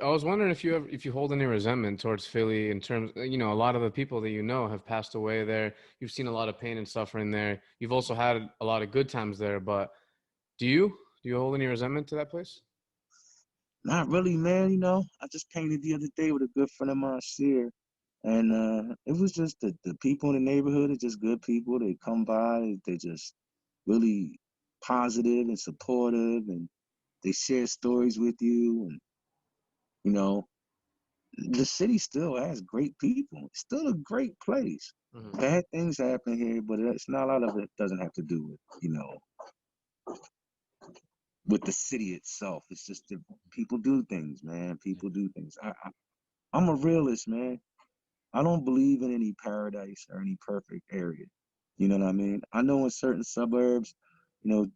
I was wondering if you hold any resentment towards Philly in terms, a lot of the people that you know have passed away there. You've seen a lot of pain and suffering there. You've also had a lot of good times there, but do you do you hold any resentment to that place? Not really, man. I just painted the other day with a good friend of mine, Sear, and it was just the people in the neighborhood are just good people. They come by, they just really positive and supportive, and they share stories with you. And you know, the city still has great people. It's still a great place. Hmm. Bad things happen here, but it's not a lot of it doesn't have to do with with the city itself. It's just that people do things, man. People do things. I'm a realist, man. I don't believe in any paradise or any perfect area. You know what I mean? I know in certain suburbs, you know,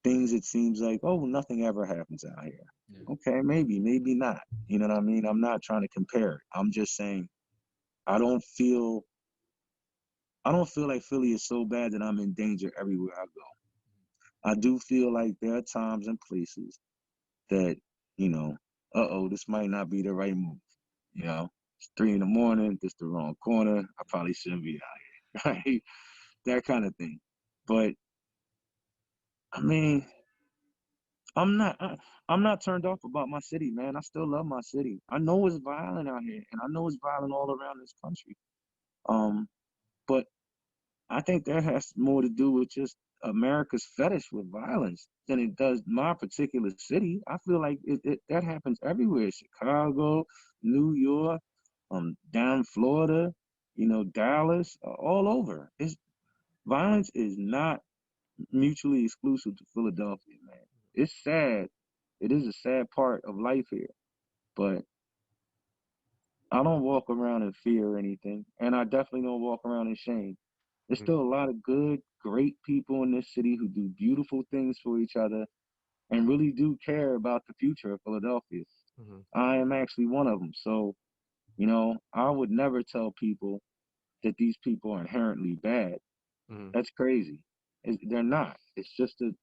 things it seems like, oh, nothing ever happens out here. Yeah. Okay, maybe not. You know what I mean? I'm not trying to compare it. I'm just saying I don't feel I don't feel like Philly is so bad that I'm in danger everywhere I go. I do feel like there are times and places that, you know, this might not be the right move. You know, it's 3 in the morning, this the wrong corner. I probably shouldn't be out here, right? That kind of thing. But I mean, I'm not I'm not turned off about my city, man. I still love my city. I know it's violent out here, and I know it's violent all around this country. Um, but I think that has more to do with just America's fetish with violence than it does my particular city. I feel like that happens everywhere. Chicago, New York, down Florida, Dallas, all over. Violence is not mutually exclusive to Philadelphia, man. It's sad. It is a sad part of life here, but I don't walk around in fear or anything, and I definitely don't walk around in shame. There's Hmm. still a lot of good, great people in this city who do beautiful things for each other and really do care about the future of Philadelphia. Hmm. I am actually one of them. So, I would never tell people that these people are inherently bad. Hmm. That's crazy. They're not. It's just that,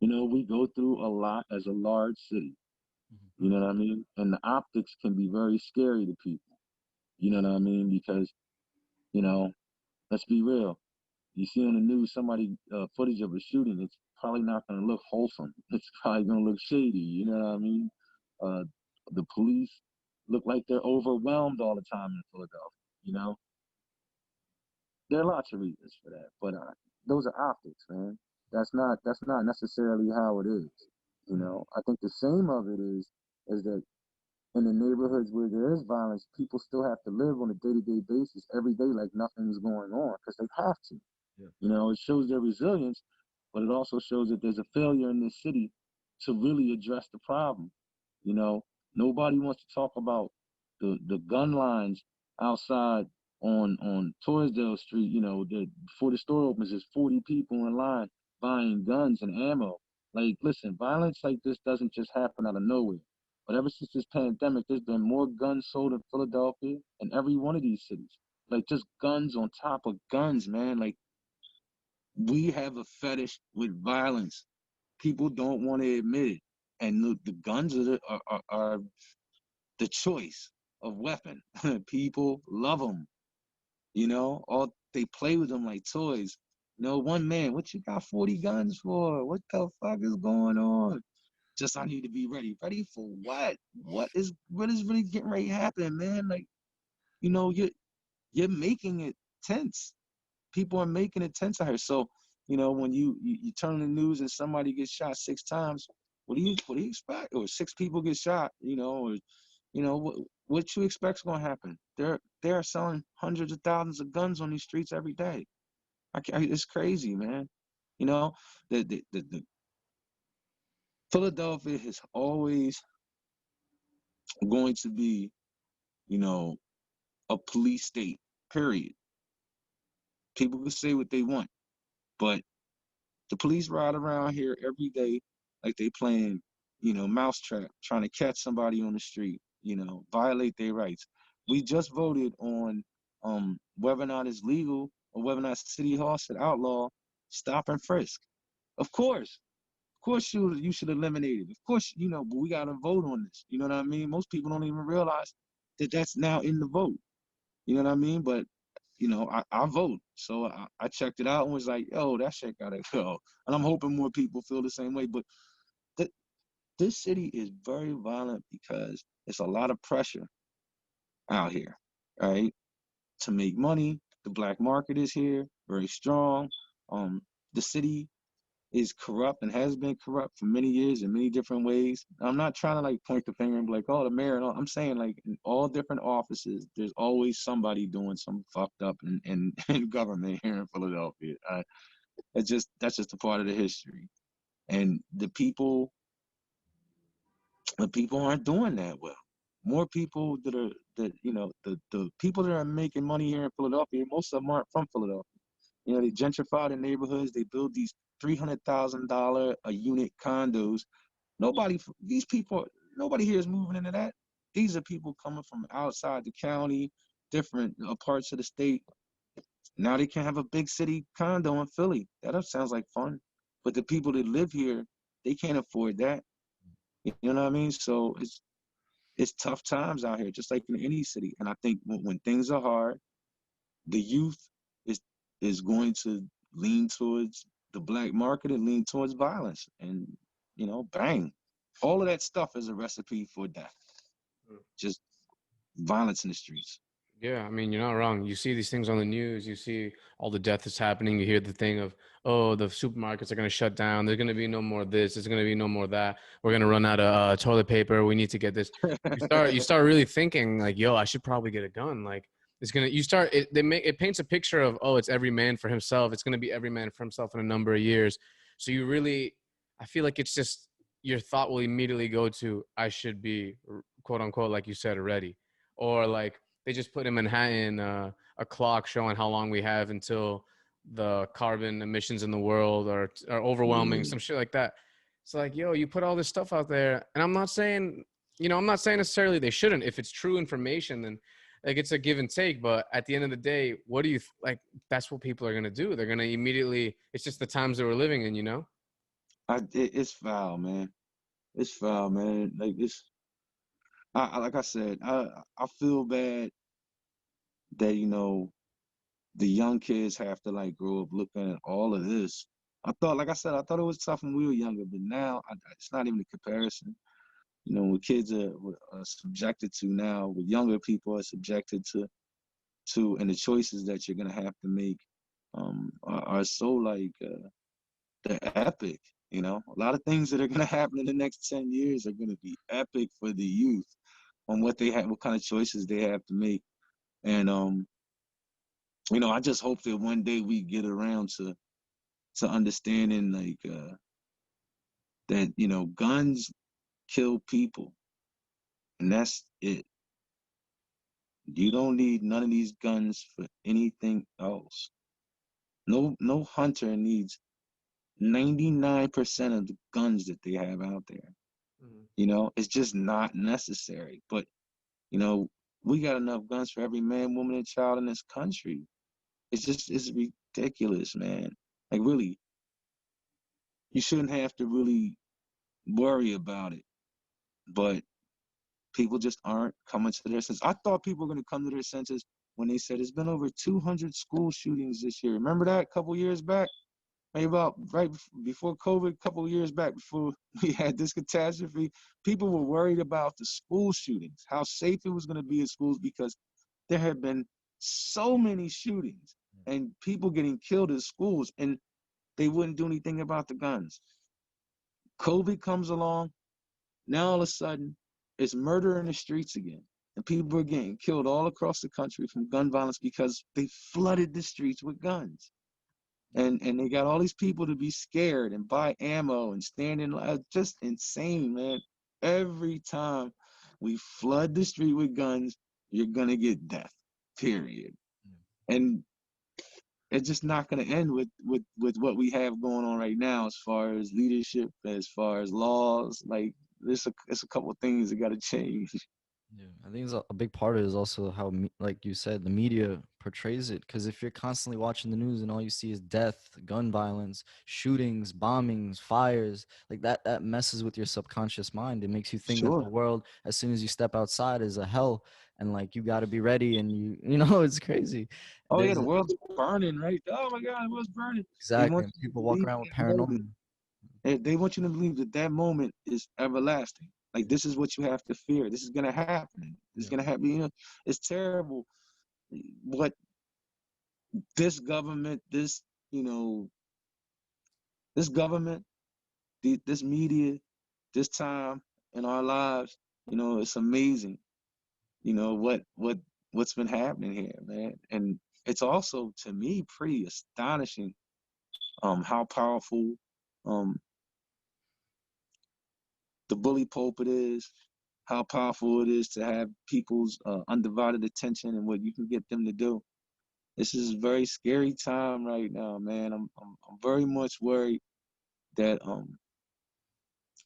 we go through a lot as a large city. You know what I mean? And the optics can be very scary to people. You know what I mean? Because, you know, let's be real. You see on the news somebody footage of a shooting, it's probably not going to look wholesome. It's probably going to look shady. You know what I mean? Uh, the police look like they're overwhelmed all the time in Philadelphia. You know, there are lots of reasons for that, but those are optics, man. That's not necessarily how it is. I think the same of it is that in the neighborhoods where there is violence, people still have to live on a day-to-day basis every day like nothing is going on because they have to. Yeah. It shows their resilience, but it also shows that there's a failure in this city to really address the problem. You know, Nobody wants to talk about the gun lines outside on Torresdale Street. Before the store opens, there's 40 people in line buying guns and ammo. Like, listen, violence like this doesn't just happen out of nowhere. But ever since this pandemic, there's been more guns sold in Philadelphia and every one of these cities. Like just guns on top of guns, man. Like we have a fetish with violence. People don't want to admit it, and the guns are the choice of weapon. People love them. All they play with them like toys. One man, what you got 40 guns for? What the fuck is going on? Just I need to be ready. Ready for what? What is really getting ready to happen, man? Like, you're making it tense. People are making it tense out here. So, when you turn on the news and somebody gets shot 6 times, what do you expect? Or 6 people get shot, or what you expect's gonna happen? They're selling hundreds of thousands of guns on these streets every day. It's crazy, man. You know, the Philadelphia is always going to be, you know, a police state. Period. People can say what they want, but the police ride around here every day like they playing, mousetrap, trying to catch somebody on the street, violate their rights. We just voted on whether or not it's legal or whether or not City Hall should outlaw stop and frisk. Of course, course you should eliminate it. Of course, but we got to vote on this. You know what I mean? Most people don't even realize that that's now in the vote. You know what I mean? But I vote. So I checked it out and was like, yo, that shit gotta go. And I'm hoping more people feel the same way. But th- this city is very violent because it's a lot of pressure out here, right? To make money. The black market is here, very strong. Um, the city is corrupt and has been corrupt for many years in many different ways. I'm not trying to like point the finger and be like, oh, the mayor and all. I'm saying like in all different offices, there's always somebody doing some fucked up in government here in Philadelphia. That's just a part of the history. And the people aren't doing that well. More people the people that are making money here in Philadelphia, most of them aren't from Philadelphia. They gentrify the neighborhoods. They build these $300,000 a unit condos. These people, nobody here is moving into that. These are people coming from outside the county, different parts of the state. Now they can have a big city condo in Philly. That sounds like fun. But the people that live here, they can't afford that. You know what I mean? So it's tough times out here, just like in any city. And I think when things are hard, the youth is is going to lean towards the black market and lean towards violence. And bang, all of that stuff is a recipe for death. Just violence in the streets. Yeah, I mean, you're not wrong. You see these things on the news, you see all the death that's happening, you hear the thing of, oh, the supermarkets are going to shut down. There's going to be no more this, there's going to be no more that. We're going to run out of toilet paper. We need to get this. You start really thinking like, yo, I should probably get a gun. Like it's going to you start it paints a picture of, oh, it's every man for himself. It's going to be every man for himself in a number of years. So you really I feel like it's just your thought will immediately go to, I should be quote unquote, like you said, ready. Or like they just put in Manhattan a clock showing how long we have until the carbon emissions in the world are overwhelming, Yeah. some shit like that. It's like, yo, you put all this stuff out there, and I'm not saying necessarily they shouldn't. If it's true information, then like it's a give and take. But at the end of the day, what do you like? That's what people are gonna do. They're gonna immediately. It's just the times that we're living in, you know. It's foul, man. It's foul, man. Like like I said, I feel bad that the young kids have to like grow up looking at all of this. Like I said, I thought it was tough when we were younger, but now it's not even a comparison. What kids are subjected to now, what younger people are subjected and the choices that you're gonna have to make, are so like they're epic. A lot of things that are gonna happen in the next 10 years are gonna be epic for the youth on what kind of choices they have to make, and I just hope that one day we get around to understanding like that guns kill people, and that's it. You don't need none of these guns for anything else. No hunter needs 99% of the guns that they have out there. Mhm. It's just not necessary. But you know we got enough guns for every man, woman, and child in this country. It's ridiculous, man. Like really, you shouldn't have to really worry about it. But people just aren't coming to their senses. I thought people were going to come to their senses when they said it's been over 200 school shootings this year. Remember that a couple years back? Maybe about right before COVID, a couple of years back, before we had this catastrophe, people were worried about the school shootings, how safe it was going to be in schools because there had been so many shootings and people getting killed in schools, and they wouldn't do anything about the guns. COVID comes along. Now all of a sudden, it's murder in the streets again. And people are getting killed all across the country from gun violence because they flooded the streets with guns. And they got all these people to be scared and buy ammo and stand in line. Just insane, man. Every time we flood the street with guns, you're gonna get death. Period. And it's just not gonna end with what we have going on right now as far as leadership, as far as laws. Like it's a couple of things that gotta change. Yeah, I think it's a big part of it is also how, like you said, the media portrays it. Because if you're constantly watching the news and all you see is death, gun violence, shootings, bombings, fires, like that messes with your subconscious mind. It makes you think that the Sure. world, as soon as you step outside, is a hell, and like you got to be ready, and you know, it's crazy. Oh yeah, There's the world's burning, right? Oh my God, the world's burning. They exactly, want and you to people walk believe around with that moment. paranoia. They want you to believe that that moment is everlasting. Like this is what you have to fear. This is gonna happen. This is Yeah. gonna happen. You know, it's terrible. What this government, this you know, this government, this media, this time in our lives, you know, it's amazing. You know what's been happening here, man, and it's also to me pretty astonishing how powerful um the bully pulpit is, how powerful it is to have people's undivided attention and what you can get them to do. This is a very scary time right now, man. I'm very much worried that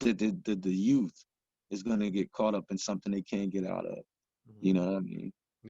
the youth is gonna get caught up in something they can't get out of. You Mhm. know what I mean?